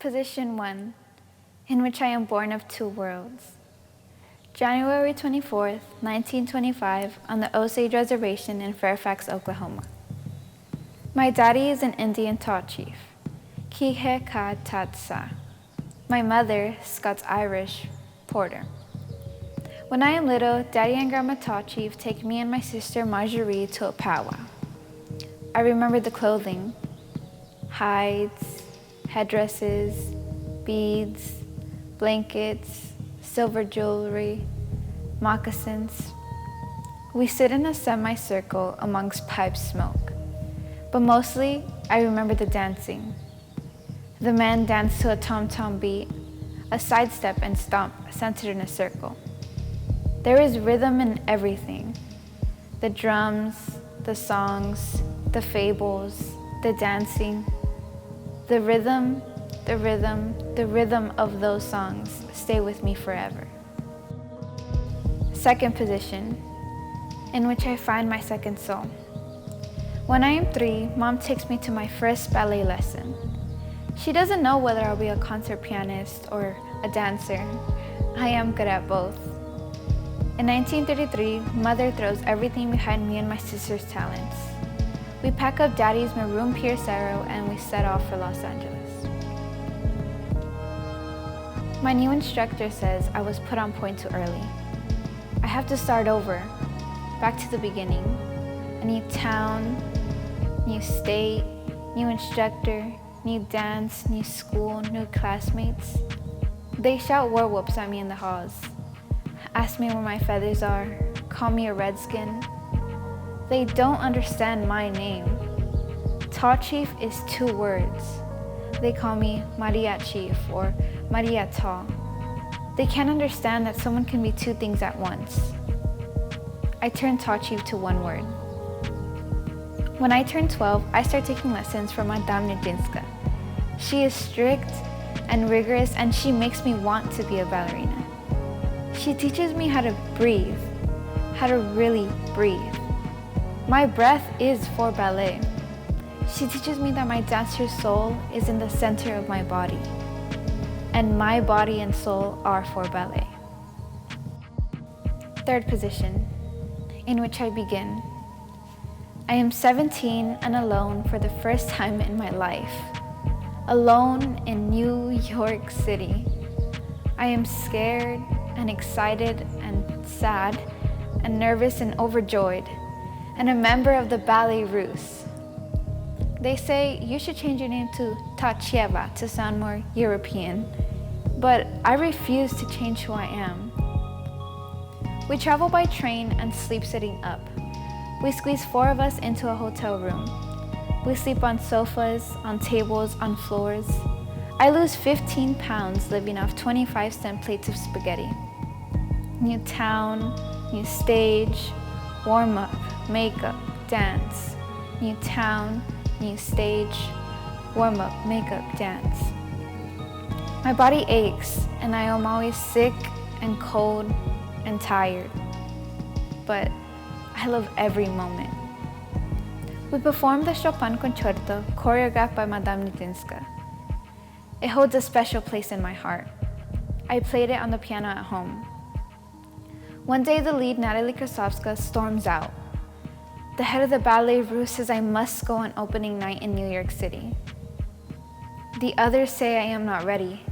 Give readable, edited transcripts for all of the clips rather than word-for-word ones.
Position 1, in which I am born of two worlds. January 24th, 1925, on the Osage Reservation in Fairfax, Oklahoma. My daddy is an Indian Tallchief, Kihe Ka Tatsa. My mother, Scots-Irish, Porter. When I am little, Daddy and Grandma Tallchief take me and my sister Marjorie to a powwow. I remember the clothing, hides, headdresses, beads, blankets, silver jewelry, moccasins. We sit in a semicircle amongst pipe smoke, but mostly I remember the dancing. The men dance to a tom-tom beat, a sidestep and stomp centered in a circle. There is rhythm in everything. The drums, the songs, the fables, the dancing. The rhythm, the rhythm, the rhythm of those songs stay with me forever. Second position, in which I find my second soul. When I am 3, Mom takes me to my first ballet lesson. She doesn't know whether I'll be a concert pianist or a dancer. I am good at both. In 1933, Mother throws everything behind me and my sister's talents. We pack up Daddy's maroon Pierce Arrow and we set off for Los Angeles. My new instructor says I was put on point too early. I have to start over, back to the beginning. A new town, new state, new instructor, new dance, new school, new classmates. They shout war whoops at me in the halls, ask me where my feathers are, call me a redskin. They don't understand my name. Tallchief is 2 words. They call me Maria Chief or Maria Tall. They can't understand that someone can be 2 things at once. I turned Tallchief to 1 word. When I turned 12, I started taking lessons from Madame Nidinska. She is strict and rigorous, and she makes me want to be a ballerina. She teaches me how to breathe, how to really breathe. My breath is for ballet. She teaches me that my dancer's soul is in the center of my body, and my body and soul are for ballet. Third position, in which I begin. I am 17 and alone for the first time in my life. Alone in New York City. I am scared and excited and sad and nervous and overjoyed, and a member of the Ballet Russe. They say you should change your name to Tallchieva to sound more European, but I refuse to change who I am. We travel by train and sleep sitting up. We squeeze 4 of us into a hotel room. We sleep on sofas, on tables, on floors. I lose 15 pounds living off 25-cent plates of spaghetti. New town, new stage, warm up, makeup, dance. New town, new stage, warm up, makeup, dance. My body aches and I am always sick and cold and tired, but I love every moment. We performed the Chopin Concerto, choreographed by Madame Nidinska. It holds a special place in my heart. I played it on the piano at home. One day the lead, Natalie Krasovska, storms out. The head of the Ballet Russe says I must go on opening night in New York City. The others say I am not ready,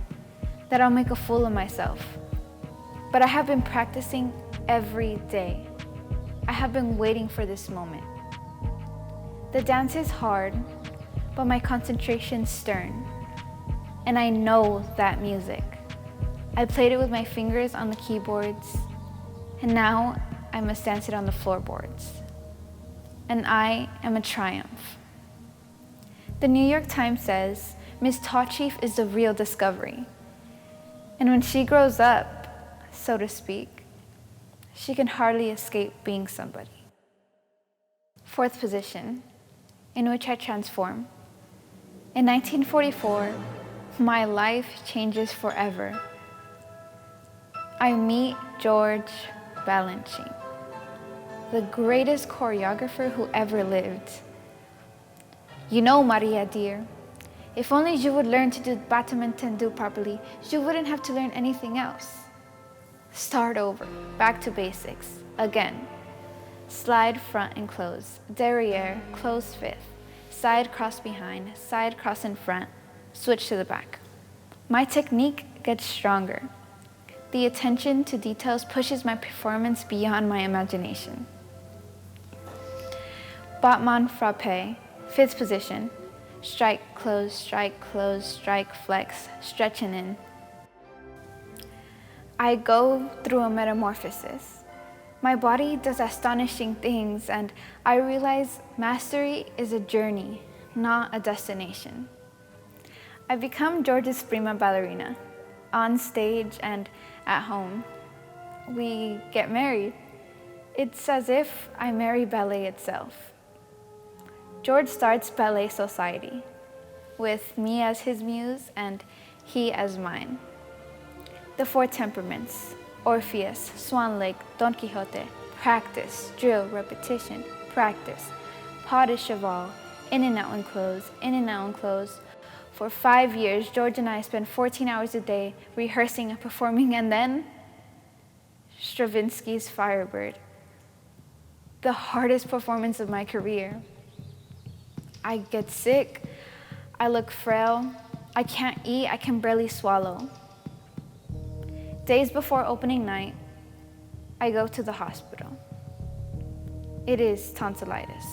that I'll make a fool of myself. But I have been practicing every day. I have been waiting for this moment. The dance is hard, but my concentration's stern. And I know that music. I played it with my fingers on the keyboards, and now I must dance it on the floorboards. And I am a triumph. The New York Times says Miss Tallchief is the real discovery. And when she grows up, so to speak, she can hardly escape being somebody. Fourth position, in which I transform. In 1944, my life changes forever. I meet George Balanchine, the greatest choreographer who ever lived. You know, Maria dear, If only you would learn to do badminton properly, you wouldn't have to learn anything else. Start over, back to basics, again. Slide front and close, derriere, close fifth, side cross behind, side cross in front, switch to the back. My technique gets stronger. The attention to details pushes my performance beyond my imagination. Battement frappe, fifth position. Strike, close, strike, flex, stretching in. I go through a metamorphosis. My body does astonishing things, and I realize mastery is a journey, not a destination. I become George's prima ballerina, on stage and at home. We get married. It's as if I marry ballet itself. George starts Ballet Society, with me as his muse and he as mine. The four temperaments, Orpheus, Swan Lake, Don Quixote, practice, drill, repetition, practice, pas de cheval, in and out and close, in and out and close. For 5 years, George and I spent 14 hours a day rehearsing and performing, and then Stravinsky's Firebird, the hardest performance of my career. I get sick, I look frail, I can't eat, I can barely swallow. Days before opening night, I go to the hospital. It is tonsillitis.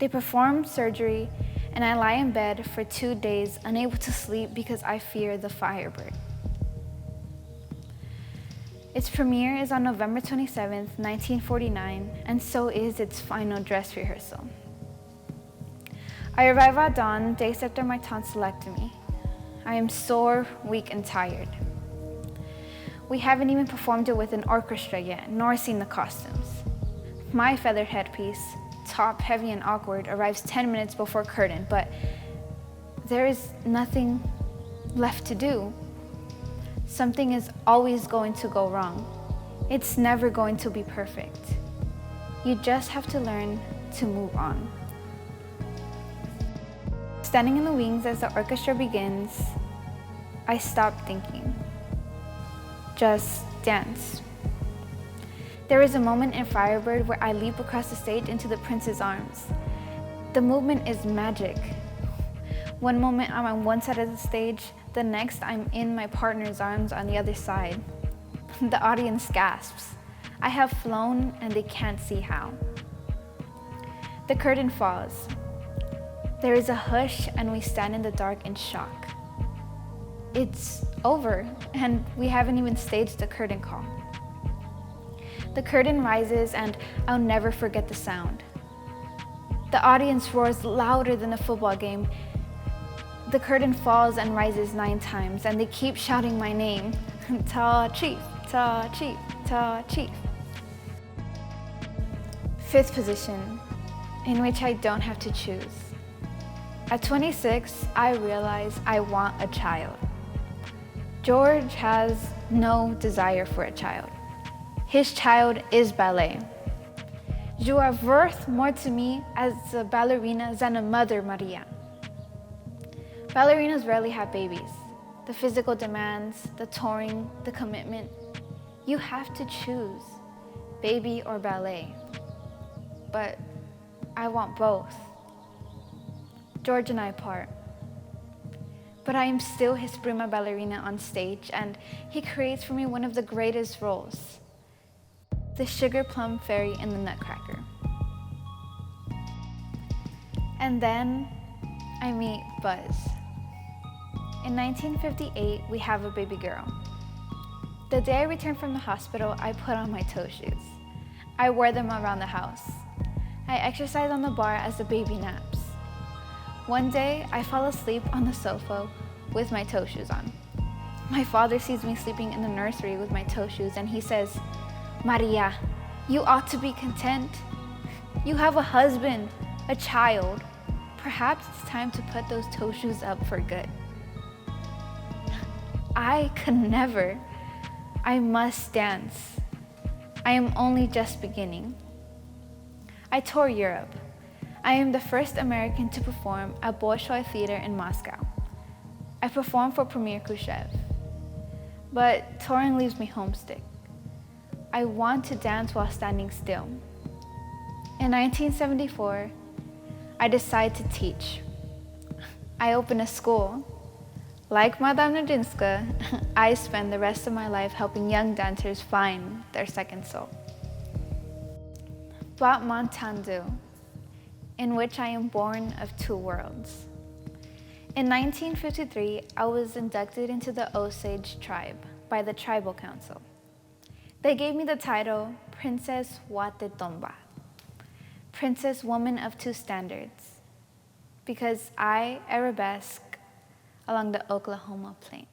They perform surgery, and I lie in bed for 2 days, unable to sleep because I fear the Firebird. Its premiere is on November 27th, 1949, and so is its final dress rehearsal. I arrive at dawn, days after my tonsillectomy. I am sore, weak, and tired. We haven't even performed it with an orchestra yet, nor seen the costumes. My feathered headpiece, top heavy and awkward, arrives 10 minutes before curtain, but there is nothing left to do. Something is always going to go wrong. It's never going to be perfect. You just have to learn to move on. Standing in the wings as the orchestra begins, I stop thinking. Just dance. There is a moment in Firebird where I leap across the stage into the prince's arms. The movement is magic. One moment I'm on one side of the stage, the next I'm in my partner's arms on the other side. The audience gasps. I have flown and they can't see how. The curtain falls. There is a hush and we stand in the dark in shock. It's over and we haven't even staged the curtain call. The curtain rises and I'll never forget the sound. The audience roars louder than a football game. The curtain falls and rises 9 times and they keep shouting my name. Tallchief, Tallchief, Tallchief. Fifth position, in which I don't have to choose. At 26, I realize I want a child. George has no desire for a child. His child is ballet. You are worth more to me as a ballerina than a mother, Maria. Ballerinas rarely have babies. The physical demands, the touring, the commitment. You have to choose, baby or ballet. But I want both. George and I part. But I am still his prima ballerina on stage, and he creates for me one of the greatest roles, the sugar plum fairy in the Nutcracker. And then I meet Buzz. In 1958, we have a baby girl. The day I return from the hospital, I put on my toe shoes. I wear them around the house. I exercise on the bar as the baby naps. One day, I fall asleep on the sofa with my toe shoes on. My father sees me sleeping in the nursery with my toe shoes and he says, "Maria, you ought to be content. You have a husband, a child. Perhaps it's time to put those toe shoes up for good." I could never. I must dance. I am only just beginning. I tour Europe. I am the first American to perform at Bolshoi Theater in Moscow. I performed for Premier Khrushchev, but touring leaves me homesick. I want to dance while standing still. In 1974, I decided to teach. I opened a school. Like Madame Nadinska, I spend the rest of my life helping young dancers find their second soul. Batmantandu, in which I am born of two worlds. In 1953, I was inducted into the Osage tribe by the Tribal Council. They gave me the title Princess Watetomba, Princess Woman of Two Standards, because I arabesque along the Oklahoma plain.